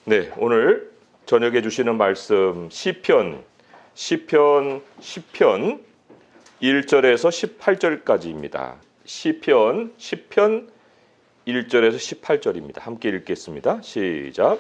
네, 오늘 저녁에 주시는 말씀 시편 1절에서 18절까지입니다. 시편 1절에서 18절입니다. 함께 읽겠습니다. 시작.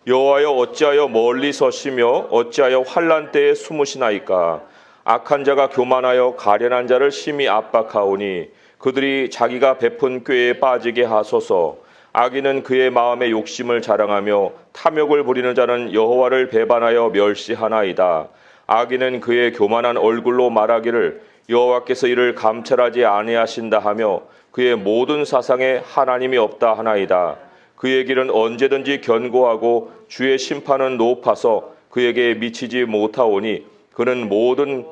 여호와여 어찌하여 멀리 서시며 어찌하여 환난 때에 숨으시나이까. 악한 자가 교만하여 가련한 자를 심히 압박하오니 그들이 자기가 베푼 꾀에 빠지게 하소서. 악인은 그의 마음의 욕심을 자랑하며 탐욕을 부리는 자는 여호와를 배반하여 멸시하나이다. 악인은 그의 교만한 얼굴로 말하기를 여호와께서 이를 감찰하지 아니하신다 하며 그의 모든 사상에 하나님이 없다 하나이다. 그의 길은 언제든지 견고하고 주의 심판은 높아서 그에게 미치지 못하오니 그는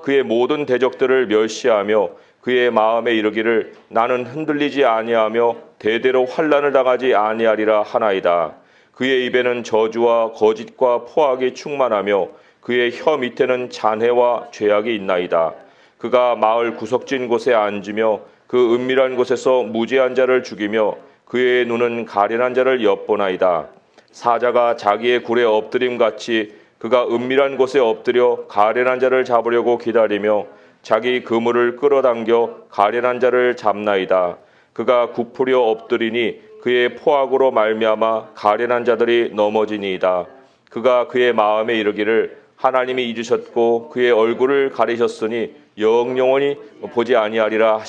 그의 모든 대적들을 멸시하며 그의 마음에 이르기를 나는 흔들리지 아니하며 대대로 환난을 당하지 아니하리라 하나이다. 그의 입에는 저주와 거짓과 포악이 충만하며 그의 혀 밑에는 잔해와 죄악이 있나이다. 그가 마을 구석진 곳에 앉으며 그 은밀한 곳에서 무죄한 자를 죽이며 그의 눈은 가련한 자를 엿보나이다. 사자가 자기의 굴에 엎드림같이 그가 은밀한 곳에 엎드려 가련한 자를 잡으려고 기다리며 자기 그물을 끌어당겨 가련한 자를 잡나이다. 그가 굽으려 엎드리니 그의 포악으로 말미암아 가련한 자들이 넘어지니이다. 그가 그의 마음에 이르기를 하나님이 잊으셨고 그의 얼굴을 가리셨으니 영영원히 보지 아니하리라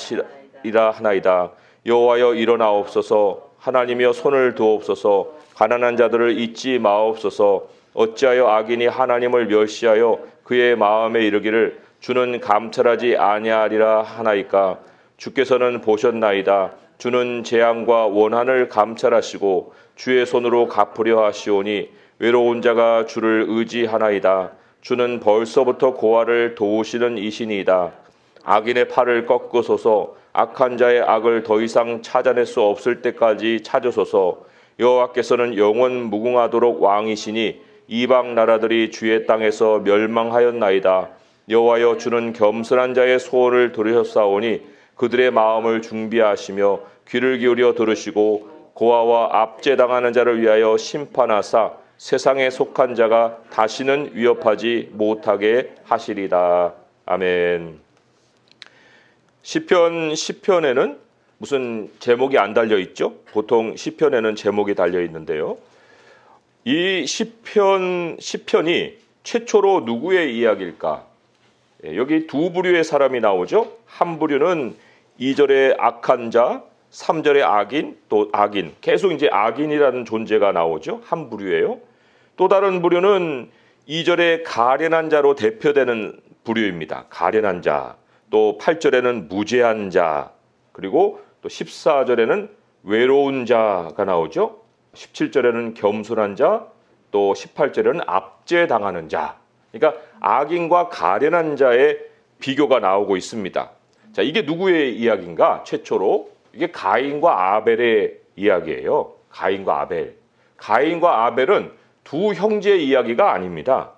하나이다. 여호와여 일어나옵소서. 하나님이여 손을 두옵소서. 가난한 자들을 잊지 마옵소서. 어찌하여 악인이 하나님을 멸시하여 그의 마음에 이르기를 주는 감찰하지 아니하리라 하나이까. 주께서는 보셨나이다. 주는 재앙과 원한을 감찰하시고 주의 손으로 갚으려 하시오니 외로운 자가 주를 의지하나이다. 주는 벌써부터 고아를 도우시는 이신이다. 악인의 팔을 꺾으소서. 악한 자의 악을 더 이상 찾아낼 수 없을 때까지 찾으소서. 여호와께서는 영원 무궁하도록 왕이시니 이방 나라들이 주의 땅에서 멸망하였나이다. 여호와여 주는 겸손한 자의 소원을 들으셨사오니 그들의 마음을 준비하시며 귀를 기울여 들으시고 고아와 압제당하는 자를 위하여 심판하사 세상에 속한 자가 다시는 위협하지 못하게 하시리다. 아멘. 시편에는 무슨 제목이 안 달려 있죠? 보통 시편에는 제목이 달려 있는데요. 이 시편이 최초로 누구의 이야기일까? 여기 두 부류의 사람이 나오죠. 한 부류는 2절에 악한 자, 3절에 악인, 또 악인. 계속 이제 악인이라는 존재가 나오죠. 한 부류예요. 또 다른 부류는 2절에 가련한 자로 대표되는 부류입니다. 가련한 자. 또 8절에는 무죄한 자. 그리고 또 14절에는 외로운 자가 나오죠. 17절에는 겸손한 자. 또 18절에는 압제당하는 자. 그러니까 악인과 가련한 자의 비교가 나오고 있습니다. 자, 이게 누구의 이야기인가? 최초로 이게 가인과 아벨의 이야기예요. 가인과 아벨. 가인과 아벨은 두 형제의 이야기가 아닙니다.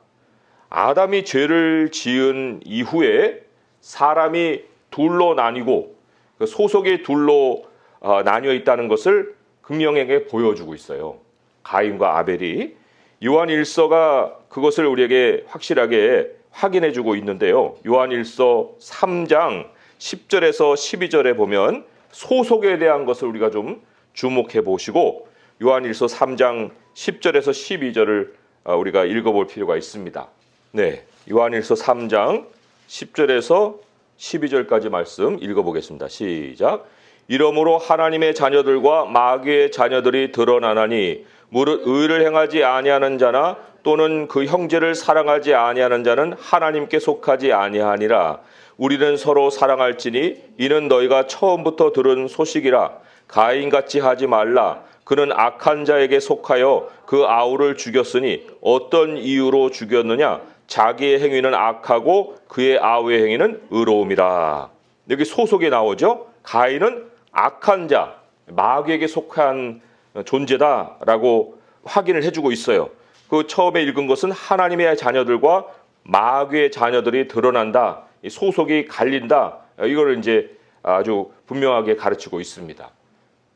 아담이 죄를 지은 이후에 사람이 둘로 나뉘고 그 소속이 둘로 나뉘어 있다는 것을 금명에게 보여주고 있어요. 가인과 아벨이. 요한일서가 그것을 우리에게 확실하게 확인해주고 있는데요. 요한일서 3장 10절에서 12절에 보면 소속에 대한 것을 우리가 좀 주목해 보시고 요한일서 3장 10절에서 12절을 우리가 읽어볼 필요가 있습니다. 네, 요한일서 3장 10절에서 12절까지 말씀 읽어보겠습니다. 시작. 이러므로 하나님의 자녀들과 마귀의 자녀들이 드러나나니 무릇 의를 행하지 아니하는 자나 또는 그 형제를 사랑하지 아니하는 자는 하나님께 속하지 아니하니라. 우리는 서로 사랑할지니 이는 너희가 처음부터 들은 소식이라. 가인같이 하지 말라. 그는 악한 자에게 속하여 그 아우를 죽였으니 어떤 이유로 죽였느냐? 자기의 행위는 악하고 그의 아우의 행위는 의로움이라. 여기 소속이 나오죠. 가인은 악한 자, 마귀에게 속한 존재다라고 확인을 해주고 있어요. 그 처음에 읽은 것은 하나님의 자녀들과 마귀의 자녀들이 드러난다. 소속이 갈린다. 이걸 이제 아주 분명하게 가르치고 있습니다.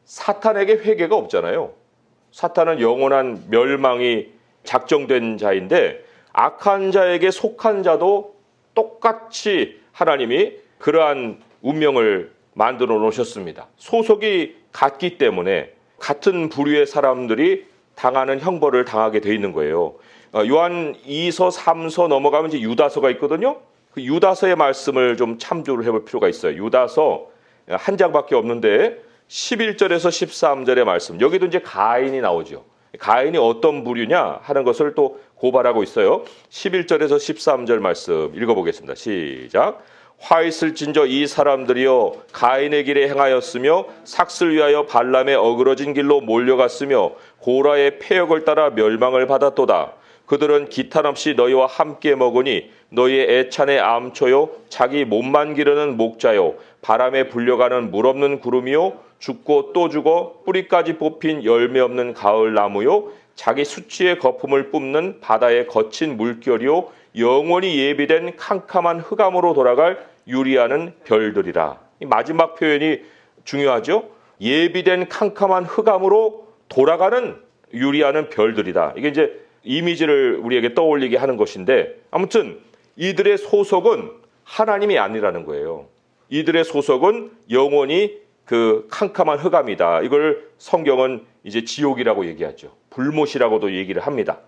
사탄에게 회개가 없잖아요. 사탄은 영원한 멸망이 작정된 자인데 악한 자에게 속한 자도 똑같이 하나님이 그러한 운명을 만들어 놓으셨습니다. 소속이 같기 때문에 같은 부류의 사람들이 당하는 형벌을 당하게 돼 있는 거예요. 요한 2서 3서 넘어가면 이제 유다서가 있거든요. 그 유다서의 말씀을 좀 참조를 해볼 필요가 있어요. 유다서 한 장밖에 없는데 11절에서 13절의 말씀. 여기도 이제 가인이 나오죠. 가인이 어떤 부류냐 하는 것을 또 고발하고 있어요. 11절에서 13절 말씀 읽어보겠습니다. 시작. 화 있을진저 이 사람들이여 가인의 길에 행하였으며 삭슬 위하여 발람의 어그러진 길로 몰려갔으며 고라의 패역을 따라 멸망을 받았도다. 그들은 기탄 없이 너희와 함께 먹으니 너희의 애찬의 암초요 자기 몸만 기르는 목자요 바람에 불려가는 물 없는 구름이요 죽고 또 죽어 뿌리까지 뽑힌 열매 없는 가을 나무요 자기 수치의 거품을 뿜는 바다의 거친 물결이요 영원히 예비된 캄캄한 흑암으로 돌아갈 유리하는 별들이라. 이 마지막 표현이 중요하죠. 예비된 캄캄한 흑암으로 돌아가는 유리하는 별들이다. 이게 이제 이미지를 우리에게 떠올리게 하는 것인데 아무튼 이들의 소속은 하나님이 아니라는 거예요. 이들의 소속은 영원히 그 캄캄한 흑암이다. 이걸 성경은 이제 지옥이라고 얘기하죠. 불못이라고도 얘기를 합니다.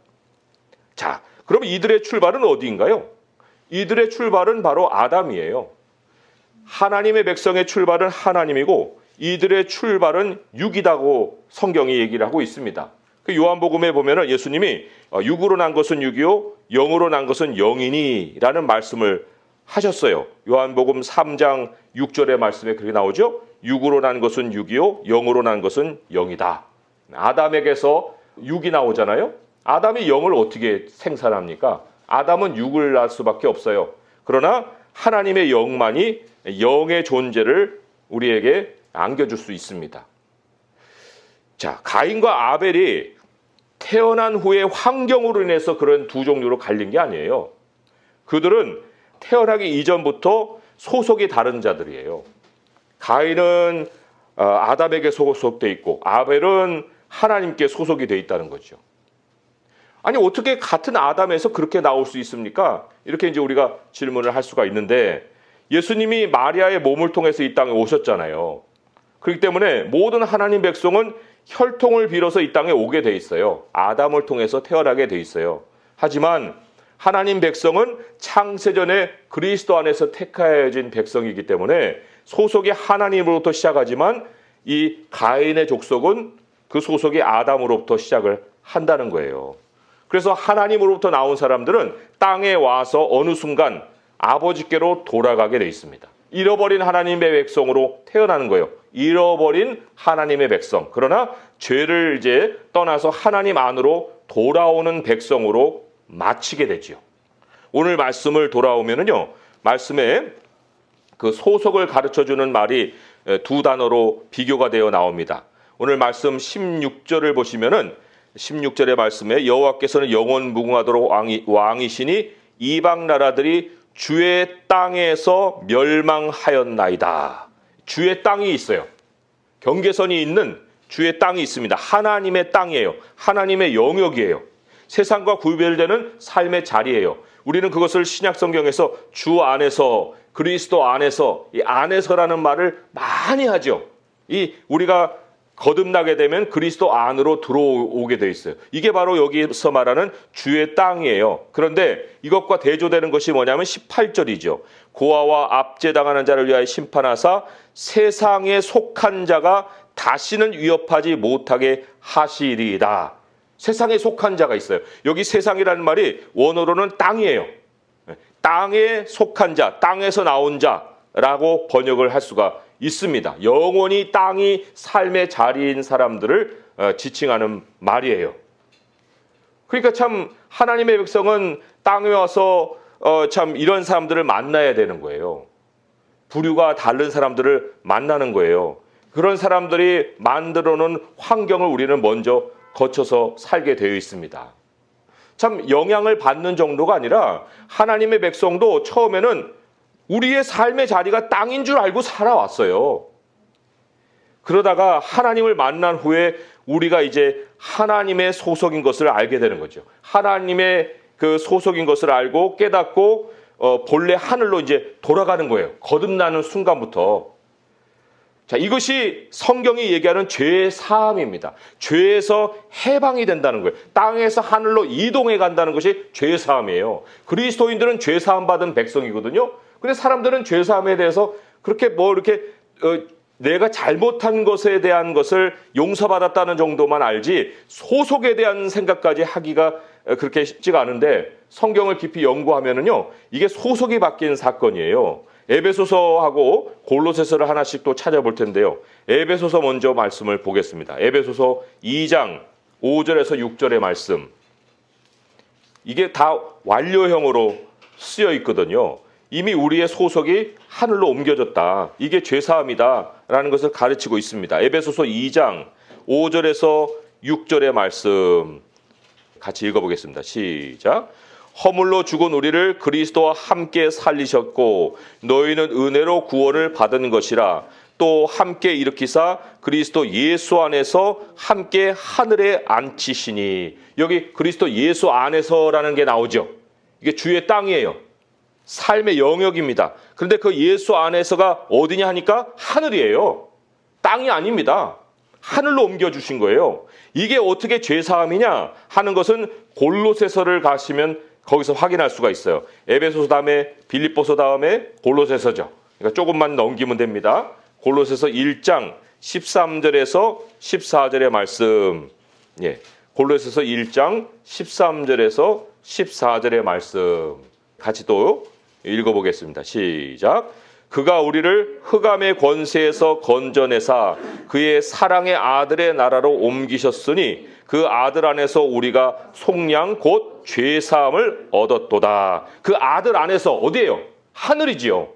자, 그럼 이들의 출발은 어디인가요? 이들의 출발은 바로 아담이에요. 하나님의 백성의 출발은 하나님이고 이들의 출발은 육이라고 성경이 얘기를 하고 있습니다. 그 요한복음에 보면은 예수님이 육으로 난 것은 육이요 영으로 난 것은 영이니라는 말씀을 하셨어요. 요한복음 3장 6절의 말씀에 그렇게 나오죠. 육으로 난 것은 육이요 영으로 난 것은 영이다. 아담에게서 육이 나오잖아요. 아담이 영을 어떻게 생산합니까? 아담은 육을 낳을 수밖에 없어요. 그러나 하나님의 영만이 영의 존재를 우리에게 안겨줄 수 있습니다. 자, 가인과 아벨이 태어난 후에 환경으로 인해서 그런 두 종류로 갈린 게 아니에요. 그들은 태어나기 이전부터 소속이 다른 자들이에요. 가인은 아담에게 소속돼 있고 아벨은 하나님께 소속이 돼 있다는 거죠. 아니 어떻게 같은 아담에서 그렇게 나올 수 있습니까? 이렇게 이제 우리가 질문을 할 수가 있는데 예수님이 마리아의 몸을 통해서 이 땅에 오셨잖아요. 그렇기 때문에 모든 하나님 백성은 혈통을 빌어서 이 땅에 오게 돼 있어요. 아담을 통해서 태어나게 돼 있어요. 하지만 하나님 백성은 창세전에 그리스도 안에서 택하여진 백성이기 때문에 소속이 하나님으로부터 시작하지만 이 가인의 족속은 그 소속이 아담으로부터 시작을 한다는 거예요. 그래서 하나님으로부터 나온 사람들은 땅에 와서 어느 순간 아버지께로 돌아가게 돼 있습니다. 잃어버린 하나님의 백성으로 태어나는 거예요. 잃어버린 하나님의 백성. 그러나 죄를 이제 떠나서 하나님 안으로 돌아오는 백성으로 마치게 되지요. 오늘 말씀을 돌아오면은요, 말씀에 그 소속을 가르쳐주는 말이 두 단어로 비교가 되어 나옵니다. 오늘 말씀 16절을 보시면은 16절의 말씀에 여호와께서는 영원 무궁하도록 왕이시니 이방 나라들이 주의 땅에서 멸망하였나이다. 주의 땅이 있어요. 경계선이 있는 주의 땅이 있습니다. 하나님의 땅이에요. 하나님의 영역이에요. 세상과 구별되는 삶의 자리예요. 우리는 그것을 신약 성경에서 주 안에서 그리스도 안에서 이 안에서라는 말을 많이 하죠. 이 우리가 거듭나게 되면 그리스도 안으로 들어오게 돼 있어요. 이게 바로 여기서 말하는 주의 땅이에요. 그런데 이것과 대조되는 것이 뭐냐면 18절이죠. 고아와 압제당하는 자를 위하여 심판하사 세상에 속한 자가 다시는 위협하지 못하게 하시리이다. 세상에 속한 자가 있어요. 여기 세상이라는 말이 원어로는 땅이에요. 땅에 속한 자, 땅에서 나온 자라고 번역을 할 수가 있습니다. 영원히 땅이 삶의 자리인 사람들을 지칭하는 말이에요. 그러니까 참 하나님의 백성은 땅에 와서 참 이런 사람들을 만나야 되는 거예요. 부류가 다른 사람들을 만나는 거예요. 그런 사람들이 만들어 놓은 환경을 우리는 먼저 거쳐서 살게 되어 있습니다. 참 영향을 받는 정도가 아니라 하나님의 백성도 처음에는 우리의 삶의 자리가 땅인 줄 알고 살아왔어요. 그러다가 하나님을 만난 후에 우리가 이제 하나님의 소속인 것을 알게 되는 거죠. 하나님의 그 소속인 것을 알고 깨닫고 본래 하늘로 이제 돌아가는 거예요. 거듭나는 순간부터. 자, 이것이 성경이 얘기하는 죄의 사함입니다. 죄에서 해방이 된다는 거예요. 땅에서 하늘로 이동해 간다는 것이 죄의 사함이에요. 그리스도인들은 죄 사함 받은 백성이거든요. 근데 사람들은 죄 사함에 대해서 그렇게 이렇게 내가 잘못한 것에 대한 것을 용서받았다는 정도만 알지 소속에 대한 생각까지 하기가 그렇게 쉽지가 않은데, 성경을 깊이 연구하면은요, 이게 소속이 바뀐 사건이에요. 에베소서하고 골로새서를 하나씩 또 찾아볼 텐데요. 에베소서 먼저 말씀을 보겠습니다. 에베소서 2장 5절에서 6절의 말씀. 이게 다 완료형으로 쓰여 있거든요. 이미 우리의 소속이 하늘로 옮겨졌다. 이게 죄사함이다라는 것을 가르치고 있습니다. 에베소서 2장 5절에서 6절의 말씀 같이 읽어보겠습니다. 시작. 허물로 죽은 우리를 그리스도와 함께 살리셨고 너희는 은혜로 구원을 받은 것이라. 또 함께 일으키사 그리스도 예수 안에서 함께 하늘에 앉히시니. 여기 그리스도 예수 안에서라는 게 나오죠. 이게 주의 땅이에요. 삶의 영역입니다. 그런데 그 예수 안에서가 어디냐 하니까 하늘이에요. 땅이 아닙니다. 하늘로 옮겨주신 거예요. 이게 어떻게 죄사함이냐 하는 것은 골로새서를 가시면 거기서 확인할 수가 있어요. 에베소서 다음에 빌립보서 다음에 골로새서죠. 그러니까 조금만 넘기면 됩니다. 골로새서 1장 13절에서 14절의 말씀. 예, 골로새서 1장 13절에서 14절의 말씀 같이 또 읽어보겠습니다. 시작. 그가 우리를 흑암의 권세에서 건져내사 그의 사랑의 아들의 나라로 옮기셨으니 그 아들 안에서 우리가 속량 곧 죄사함을 얻었도다. 그 아들 안에서 어디예요? 하늘이지요.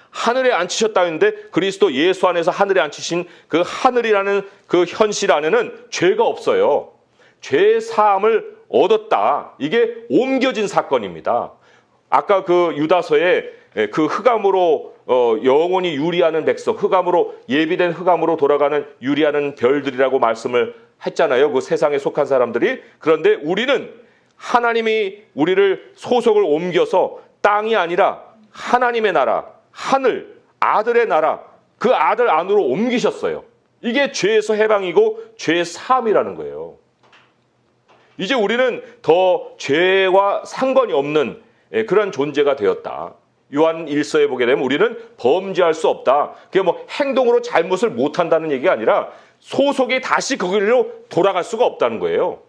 하늘에 앉히셨다 했는데 그리스도 예수 안에서 하늘에 앉히신 그 하늘이라는 그 현실 안에는 죄가 없어요. 죄사함을 얻었다. 이게 옮겨진 사건입니다. 아까 그 유다서에 그 흑암으로 영원히 유리하는 백성, 흑암으로 예비된 흑암으로 돌아가는 유리하는 별들이라고 말씀을 했잖아요. 그 세상에 속한 사람들이. 그런데 우리는 하나님이 우리를 소속을 옮겨서 땅이 아니라 하나님의 나라, 하늘, 아들의 나라, 그 아들 안으로 옮기셨어요. 이게 죄에서 해방이고 죄의 사함이라는 거예요. 이제 우리는 더 죄와 상관이 없는 그런 존재가 되었다. 요한 1서에 보게 되면 우리는 범죄할 수 없다. 그게 뭐 행동으로 잘못을 못한다는 얘기가 아니라 소속이 다시 거기로 돌아갈 수가 없다는 거예요.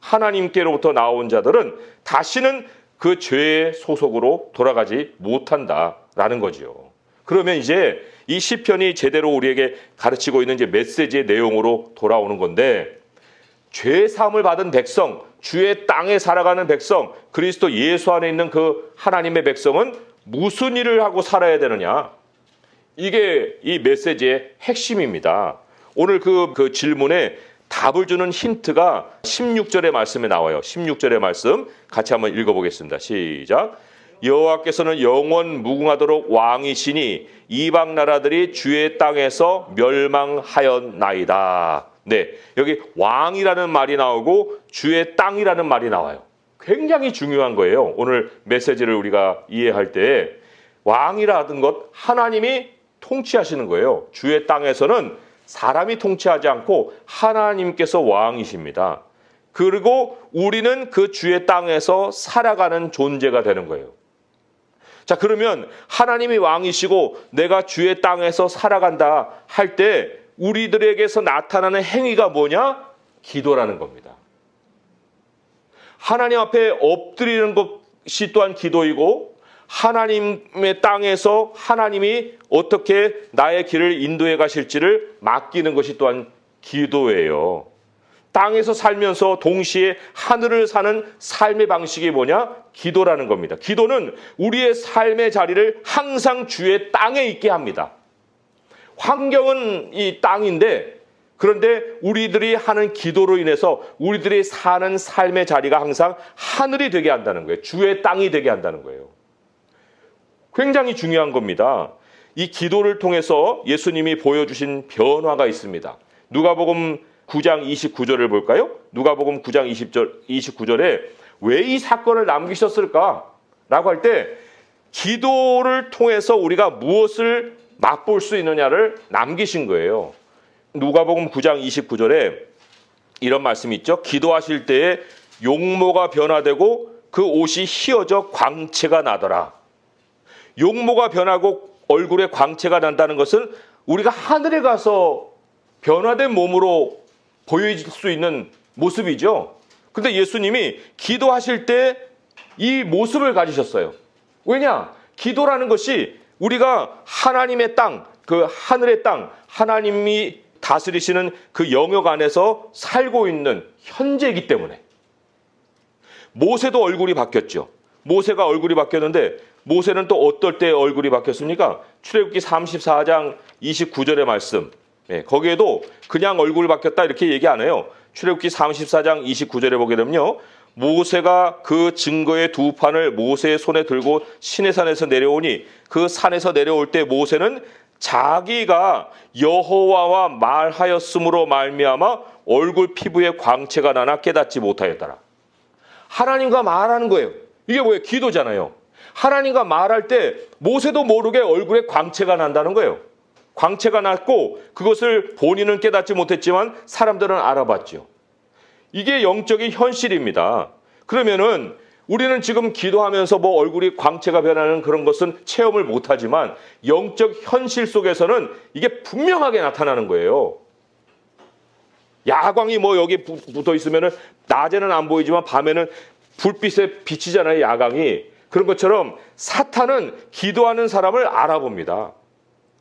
하나님께로부터 나온 자들은 다시는 그 죄의 소속으로 돌아가지 못한다라는 거죠. 그러면 이제 이 시편이 제대로 우리에게 가르치고 있는 이제 메시지의 내용으로 돌아오는 건데, 죄 사함을 받은 백성, 주의 땅에 살아가는 백성, 그리스도 예수 안에 있는 그 하나님의 백성은 무슨 일을 하고 살아야 되느냐? 이게 이 메시지의 핵심입니다. 오늘 그 질문에 답을 주는 힌트가 16절의 말씀에 나와요. 16절의 말씀 같이 한번 읽어보겠습니다. 시작. 여호와께서는 영원 무궁하도록 왕이시니 이방 나라들이 주의 땅에서 멸망하였나이다. 네, 여기 왕이라는 말이 나오고 주의 땅이라는 말이 나와요. 굉장히 중요한 거예요. 오늘 메시지를 우리가 이해할 때 왕이라는 것, 하나님이 통치하시는 거예요. 주의 땅에서는 사람이 통치하지 않고 하나님께서 왕이십니다. 그리고 우리는 그 주의 땅에서 살아가는 존재가 되는 거예요. 자, 그러면 하나님이 왕이시고 내가 주의 땅에서 살아간다 할 때 우리들에게서 나타나는 행위가 뭐냐? 기도라는 겁니다. 하나님 앞에 엎드리는 것이 또한 기도이고, 하나님의 땅에서 하나님이 어떻게 나의 길을 인도해 가실지를 맡기는 것이 또한 기도예요. 땅에서 살면서 동시에 하늘을 사는 삶의 방식이 뭐냐? 기도라는 겁니다. 기도는 우리의 삶의 자리를 항상 주의 땅에 있게 합니다. 환경은 이 땅인데, 그런데 우리들이 하는 기도로 인해서 우리들이 사는 삶의 자리가 항상 하늘이 되게 한다는 거예요. 주의 땅이 되게 한다는 거예요. 굉장히 중요한 겁니다. 이 기도를 통해서 예수님이 보여주신 변화가 있습니다. 누가복음 9장 29절을 볼까요? 누가복음 9장 29절에 왜 이 사건을 남기셨을까? 라고 할 때 기도를 통해서 우리가 무엇을 맛볼 수 있느냐를 남기신 거예요. 누가복음 9장 29절에 이런 말씀이 있죠. 기도하실 때에 용모가 변화되고 그 옷이 휘어져 광채가 나더라. 용모가 변하고 얼굴에 광채가 난다는 것은 우리가 하늘에 가서 변화된 몸으로 보여질 수 있는 모습이죠. 근데 예수님이 기도하실 때 이 모습을 가지셨어요. 왜냐? 기도라는 것이 우리가 하나님의 땅, 그 하늘의 땅, 하나님이 다스리시는 그 영역 안에서 살고 있는 현재이기 때문에. 모세도 얼굴이 바뀌었죠. 모세가 얼굴이 바뀌었는데 모세는 또 어떨 때 얼굴이 바뀌었습니까? 출애굽기 34장 29절의 말씀. 거기에도 그냥 얼굴 바뀌었다 이렇게 얘기 안 해요. 출애굽기 34장 29절에 보게 되면요. 모세가 그 증거의 두 판을 모세의 손에 들고 시내산에서 내려오니 그 산에서 내려올 때 모세는 자기가 여호와와 말하였으므로 말미암아 얼굴 피부에 광채가 나나 깨닫지 못하였더라. 하나님과 말하는 거예요. 이게 뭐예요? 기도잖아요. 하나님과 말할 때 모세도 모르게 얼굴에 광채가 난다는 거예요. 광채가 났고 그것을 본인은 깨닫지 못했지만 사람들은 알아봤죠. 이게 영적인 현실입니다. 그러면은 우리는 지금 기도하면서 뭐 얼굴이 광채가 변하는 그런 것은 체험을 못하지만 영적 현실 속에서는 이게 분명하게 나타나는 거예요. 야광이 뭐 여기 붙어 있으면은 낮에는 안 보이지만 밤에는 불빛에 비치잖아요, 야광이. 그런 것처럼 사탄은 기도하는 사람을 알아봅니다.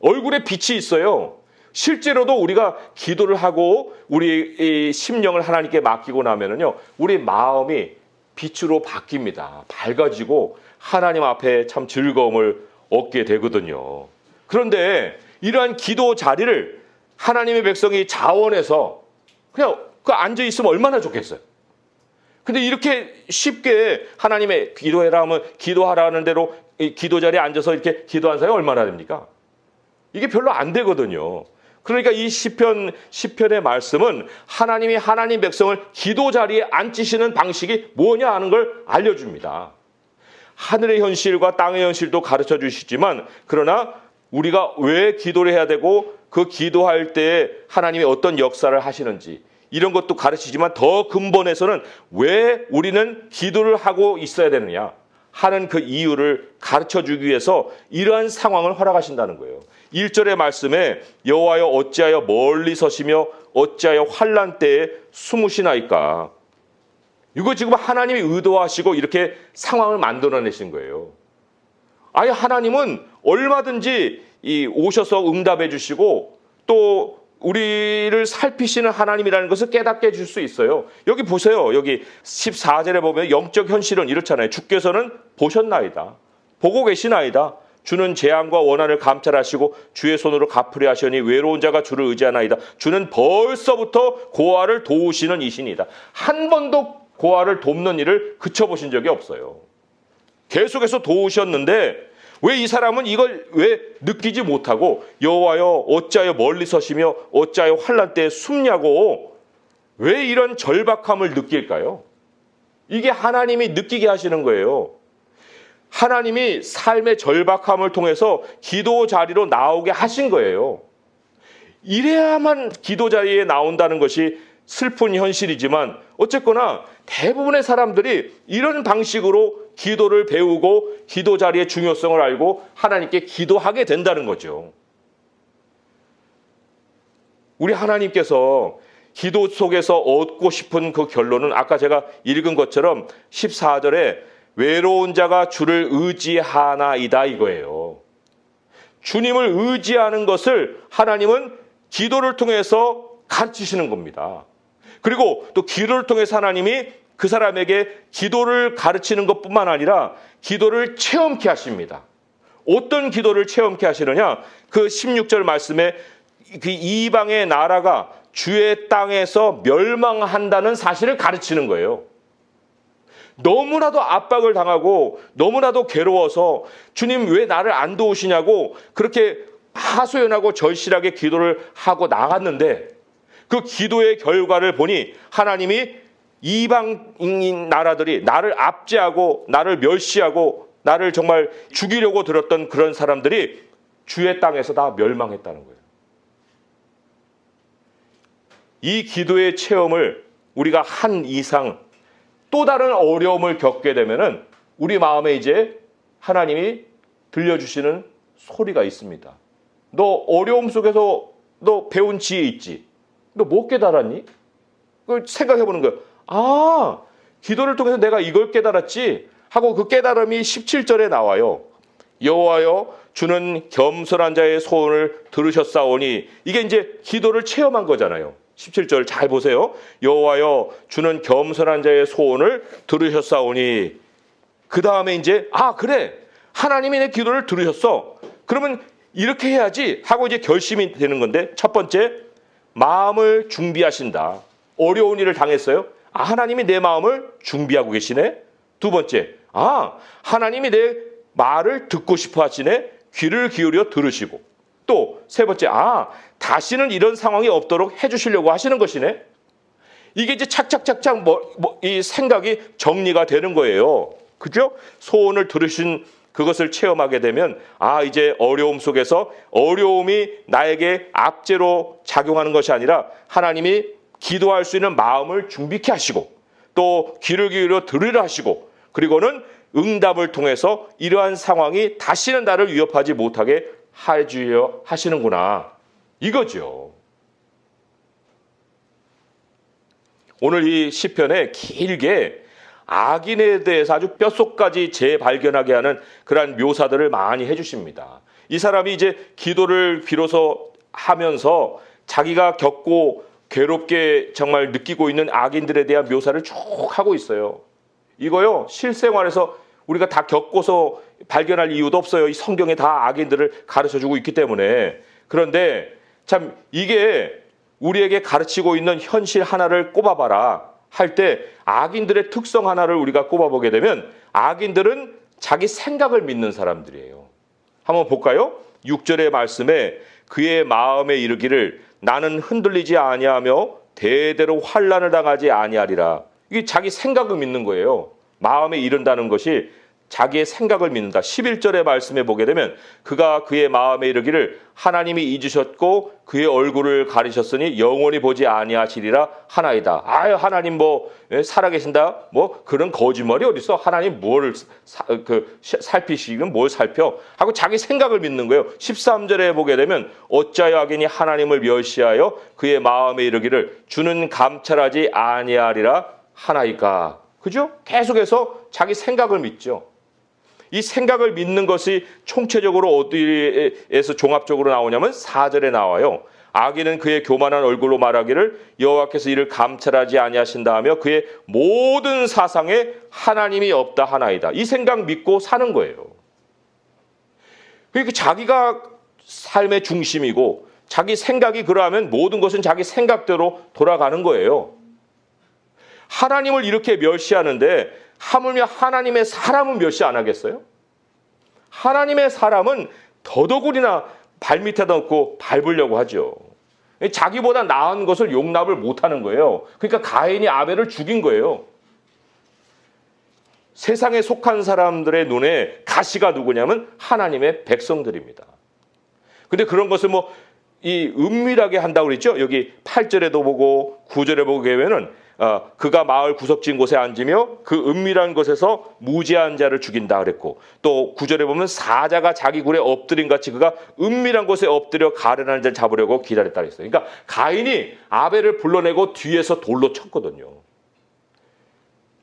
얼굴에 빛이 있어요. 실제로도 우리가 기도를 하고 우리 심령을 하나님께 맡기고 나면은요, 우리 마음이 빛으로 바뀝니다. 밝아지고 하나님 앞에 참 즐거움을 얻게 되거든요. 그런데 이러한 기도 자리를 하나님의 백성이 자원해서 그냥 그 앉아 있으면 얼마나 좋겠어요. 근데 이렇게 쉽게 하나님의 기도해라 하면 기도하라는 대로 기도 자리에 앉아서 이렇게 기도한 사람이 얼마나 됩니까? 이게 별로 안 되거든요. 그러니까 이 시편의 말씀은 하나님이 하나님 백성을 기도 자리에 앉히시는 방식이 뭐냐 하는 걸 알려줍니다. 하늘의 현실과 땅의 현실도 가르쳐 주시지만 그러나 우리가 왜 기도를 해야 되고 그 기도할 때 하나님이 어떤 역사를 하시는지 이런 것도 가르치지만 더 근본에서는 왜 우리는 기도를 하고 있어야 되느냐 하는 그 이유를 가르쳐 주기 위해서 이러한 상황을 허락하신다는 거예요. 1절의 말씀에 여호와여 어찌하여 멀리 서시며 어찌하여 환난 때에 숨으시나이까. 이거 지금 하나님이 의도하시고 이렇게 상황을 만들어내신 거예요. 아예 하나님은 얼마든지 오셔서 응답해 주시고 또 우리를 살피시는 하나님이라는 것을 깨닫게 해줄 수 있어요. 여기 보세요. 여기 14절에 보면 영적 현실은 이렇잖아요. 주께서는 보셨나이다. 보고 계시나이다. 주는 재앙과 원한을 감찰하시고 주의 손으로 갚으려 하시니 외로운 자가 주를 의지하나이다. 주는 벌써부터 고아를 도우시는 이신이다. 한 번도 고아를 돕는 일을 그쳐보신 적이 없어요. 계속해서 도우셨는데 왜 이 사람은 이걸 왜 느끼지 못하고 여호와여 어찌하여 멀리 서시며 어찌하여 환난 때에 숨냐고 왜 이런 절박함을 느낄까요? 이게 하나님이 느끼게 하시는 거예요. 하나님이 삶의 절박함을 통해서 기도 자리로 나오게 하신 거예요. 이래야만 기도 자리에 나온다는 것이 슬픈 현실이지만 어쨌거나 대부분의 사람들이 이런 방식으로 기도를 배우고 기도 자리의 중요성을 알고 하나님께 기도하게 된다는 거죠. 우리 하나님께서 기도 속에서 얻고 싶은 그 결론은 아까 제가 읽은 것처럼 14절에 외로운 자가 주를 의지하나이다 이거예요. 주님을 의지하는 것을 하나님은 기도를 통해서 가르치시는 겁니다. 그리고 또 기도를 통해서 하나님이 그 사람에게 기도를 가르치는 것뿐만 아니라 기도를 체험케 하십니다. 어떤 기도를 체험케 하시느냐? 그 16절 말씀에 그 이방의 나라가 주의 땅에서 멸망한다는 사실을 가르치는 거예요. 너무나도 압박을 당하고 너무나도 괴로워서 주님 왜 나를 안 도우시냐고 그렇게 하소연하고 절실하게 기도를 하고 나갔는데 그 기도의 결과를 보니 하나님이 이방인 나라들이 나를 압제하고 나를 멸시하고 나를 정말 죽이려고 들었던 그런 사람들이 주의 땅에서 다 멸망했다는 거예요. 이 기도의 체험을 우리가 한 이상 또 다른 어려움을 겪게 되면은 우리 마음에 이제 하나님이 들려주시는 소리가 있습니다. 너 어려움 속에서 너 배운 지혜 있지? 너 못 깨달았니? 그걸 생각해보는 거예요. 아, 기도를 통해서 내가 이걸 깨달았지? 하고 그 깨달음이 17절에 나와요. 여호와여 주는 겸손한 자의 소원을 들으셨사오니, 이게 이제 기도를 체험한 거잖아요. 17절 잘 보세요. 여호와여 주는 겸손한 자의 소원을 들으셨사오니, 그 다음에 이제 그래, 하나님이 내 기도를 들으셨어. 그러면 이렇게 해야지 하고 이제 결심이 되는 건데, 첫 번째, 마음을 준비하신다. 어려운 일을 당했어요. 하나님이 내 마음을 준비하고 계시네. 두 번째, 하나님이 내 말을 듣고 싶어 하시네. 귀를 기울여 들으시고. 또 세 번째, 다시는 이런 상황이 없도록 해주시려고 하시는 것이네. 이게 이제 착착착착 이 생각이 정리가 되는 거예요. 그죠? 소원을 들으신 그것을 체험하게 되면 이제 어려움 속에서 어려움이 나에게 압제로 작용하는 것이 아니라 하나님이 기도할 수 있는 마음을 준비케 하시고 또 귀를 기울여 들으려 하시고, 그리고는 응답을 통해서 이러한 상황이 다시는 나를 위협하지 못하게 해주려 하시는구나, 이거죠. 오늘 이 시편에 길게 악인에 대해서 아주 뼛속까지 재발견하게 하는 그러한 묘사들을 많이 해주십니다. 이 사람이 이제 기도를 비로소 하면서 자기가 겪고 괴롭게 정말 느끼고 있는 악인들에 대한 묘사를 쭉 하고 있어요. 이거요, 실생활에서 우리가 다 겪고서 발견할 이유도 없어요. 이 성경에 다 악인들을 가르쳐주고 있기 때문에. 그런데 참 이게 우리에게 가르치고 있는 현실 하나를 꼽아봐라 할 때 악인들의 특성 하나를 우리가 꼽아보게 되면 악인들은 자기 생각을 믿는 사람들이에요. 한번 볼까요? 6절의 말씀에 그의 마음에 이르기를 나는 흔들리지 아니하며 대대로 환난을 당하지 아니하리라. 이게 자기 생각을 믿는 거예요. 마음에 이른다는 것이 자기의 생각을 믿는다. 11절의 말씀에 보게 되면 그가 그의 마음에 이르기를 하나님이 잊으셨고 그의 얼굴을 가리셨으니 영원히 보지 아니하시리라 하나이다. 하나님 살아계신다? 그런 거짓말이 어딨어? 하나님 뭘 살피시긴 뭘 살펴? 하고 자기 생각을 믿는 거예요. 13절에 보게 되면 어찌하여 악인이 하나님을 멸시하여 그의 마음에 이르기를 주는 감찰하지 아니하리라 하나이까. 그죠? 계속해서 자기 생각을 믿죠. 이 생각을 믿는 것이 총체적으로 어디에서 종합적으로 나오냐면 4절에 나와요. 악인은 그의 교만한 얼굴로 말하기를 여호와께서 이를 감찰하지 아니하신다 하며 그의 모든 사상에 하나님이 없다 하나이다. 이 생각 믿고 사는 거예요. 그러니까 자기가 삶의 중심이고 자기 생각이 그러하면 모든 것은 자기 생각대로 돌아가는 거예요. 하나님을 이렇게 멸시하는데 하물며 하나님의 사람은 멸시 안 하겠어요? 하나님의 사람은 더더군이나 발밑에다 놓고 밟으려고 하죠. 자기보다 나은 것을 용납을 못하는 거예요. 그러니까 가인이 아벨을 죽인 거예요. 세상에 속한 사람들의 눈에 가시가 누구냐면 하나님의 백성들입니다. 근데 그런 것을 이 은밀하게 한다고 그랬죠. 여기 8절에도 보고 9절에 보게 되면은 그가 마을 구석진 곳에 앉으며 그 은밀한 곳에서 무지한 자를 죽인다 그랬고, 또 9절에 보면 사자가 자기 굴에 엎드린 같이 그가 은밀한 곳에 엎드려 가련한 자를 잡으려고 기다렸다 그랬어요. 그러니까 가인이 아벨을 불러내고 뒤에서 돌로 쳤거든요.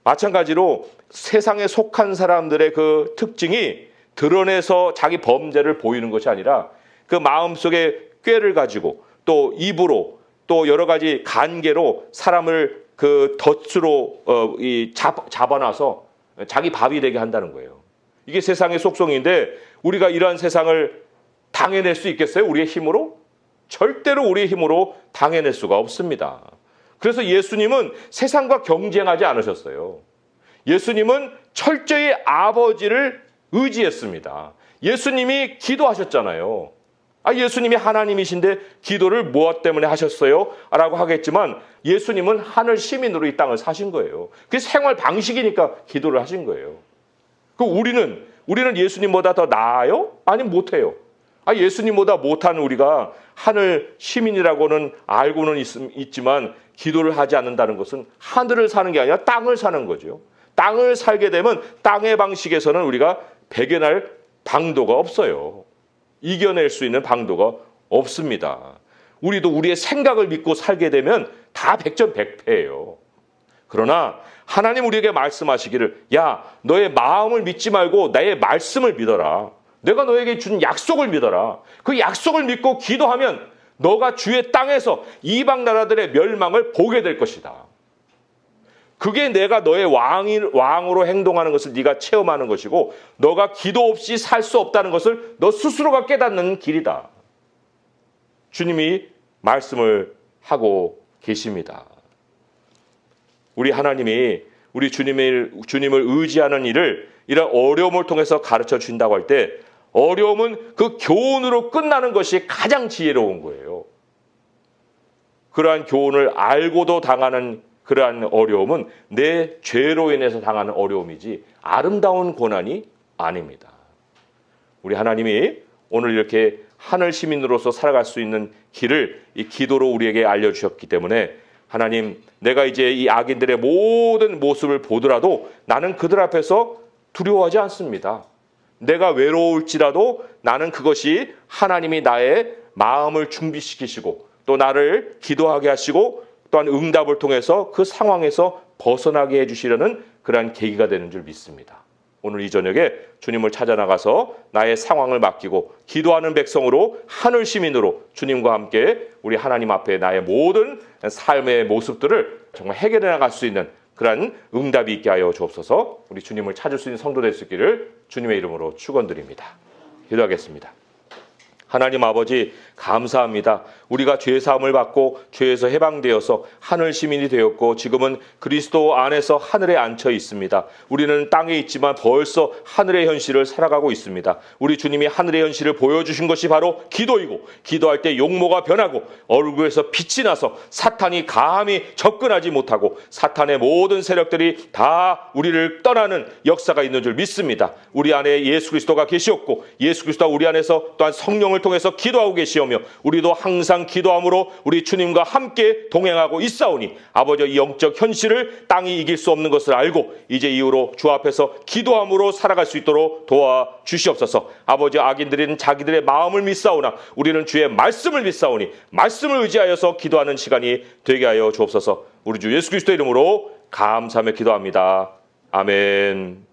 마찬가지로 세상에 속한 사람들의 그 특징이 드러내서 자기 범죄를 보이는 것이 아니라 그 마음속에 꾀를 가지고 또 입으로 또 여러 가지 간계로 사람을 그 덫으로 잡아놔서 자기 밥이 되게 한다는 거예요. 이게 세상의 속성인데 우리가 이러한 세상을 당해낼 수 있겠어요? 우리의 힘으로? 절대로 우리의 힘으로 당해낼 수가 없습니다. 그래서 예수님은 세상과 경쟁하지 않으셨어요. 예수님은 철저히 아버지를 의지했습니다. 예수님이 기도하셨잖아요. 예수님이 하나님이신데 기도를 무엇 때문에 하셨어요? 라고 하겠지만 예수님은 하늘 시민으로 이 땅을 사신 거예요. 그게 생활 방식이니까 기도를 하신 거예요. 우리는 예수님보다 더 나아요? 아니면 못해요? 예수님보다 못한 우리가 하늘 시민이라고는 알고는 있지만 기도를 하지 않는다는 것은 하늘을 사는 게 아니라 땅을 사는 거죠. 땅을 살게 되면 땅의 방식에서는 우리가 배겨날 방도가 없어요. 이겨낼 수 있는 방도가 없습니다. 우리도 우리의 생각을 믿고 살게 되면 다 백전백패예요. 그러나 하나님 우리에게 말씀하시기를 야, 너의 마음을 믿지 말고 나의 말씀을 믿어라. 내가 너에게 준 약속을 믿어라. 그 약속을 믿고 기도하면 너가 주의 땅에서 이방 나라들의 멸망을 보게 될 것이다. 그게 내가 너의 왕으로 행동하는 것을 네가 체험하는 것이고 너가 기도 없이 살 수 없다는 것을 너 스스로가 깨닫는 길이다. 주님이 말씀을 하고 계십니다. 우리 하나님이 우리 주님을 의지하는 일을 이런 어려움을 통해서 가르쳐 준다고 할 때 어려움은 그 교훈으로 끝나는 것이 가장 지혜로운 거예요. 그러한 교훈을 알고도 당하는 그러한 어려움은 내 죄로 인해서 당하는 어려움이지 아름다운 고난이 아닙니다. 우리 하나님이 오늘 이렇게 하늘 시민으로서 살아갈 수 있는 길을 이 기도로 우리에게 알려주셨기 때문에 하나님, 내가 이제 이 악인들의 모든 모습을 보더라도 나는 그들 앞에서 두려워하지 않습니다. 내가 외로울지라도 나는 그것이 하나님이 나의 마음을 준비시키시고 또 나를 기도하게 하시고 또한 응답을 통해서 그 상황에서 벗어나게 해주시려는 그러한 계기가 되는 줄 믿습니다. 오늘 이 저녁에 주님을 찾아 나가서 나의 상황을 맡기고 기도하는 백성으로 하늘 시민으로 주님과 함께 우리 하나님 앞에 나의 모든 삶의 모습들을 정말 해결해 나갈 수 있는 그러한 응답이 있게 하여 주옵소서. 우리 주님을 찾을 수 있는 성도 될 수 있기를 주님의 이름으로 축원드립니다. 기도하겠습니다. 하나님 아버지 감사합니다. 우리가 죄사함을 받고 죄에서 해방되어서 하늘 시민이 되었고 지금은 그리스도 안에서 하늘에 앉혀 있습니다. 우리는 땅에 있지만 벌써 하늘의 현실을 살아가고 있습니다. 우리 주님이 하늘의 현실을 보여주신 것이 바로 기도이고 기도할 때 용모가 변하고 얼굴에서 빛이 나서 사탄이 감히 접근하지 못하고 사탄의 모든 세력들이 다 우리를 떠나는 역사가 있는 줄 믿습니다. 우리 안에 예수 그리스도가 계시었고 예수 그리스도가 우리 안에서 또한 성령을 통해서 기도하고 계시오며 우리도 항상 기도함으로 우리 주님과 함께 동행하고 있사오니 아버지 이 영적 현실을 땅이 이길 수 없는 것을 알고 이제 이후로 주 앞에서 기도함으로 살아갈 수 있도록 도와주시옵소서. 아버지 악인들은 자기들의 마음을 믿사오나 우리는 주의 말씀을 믿사오니 말씀을 의지하여서 기도하는 시간이 되게 하여 주옵소서. 우리 주 예수 그리스도 이름으로 감사하며 기도합니다. 아멘.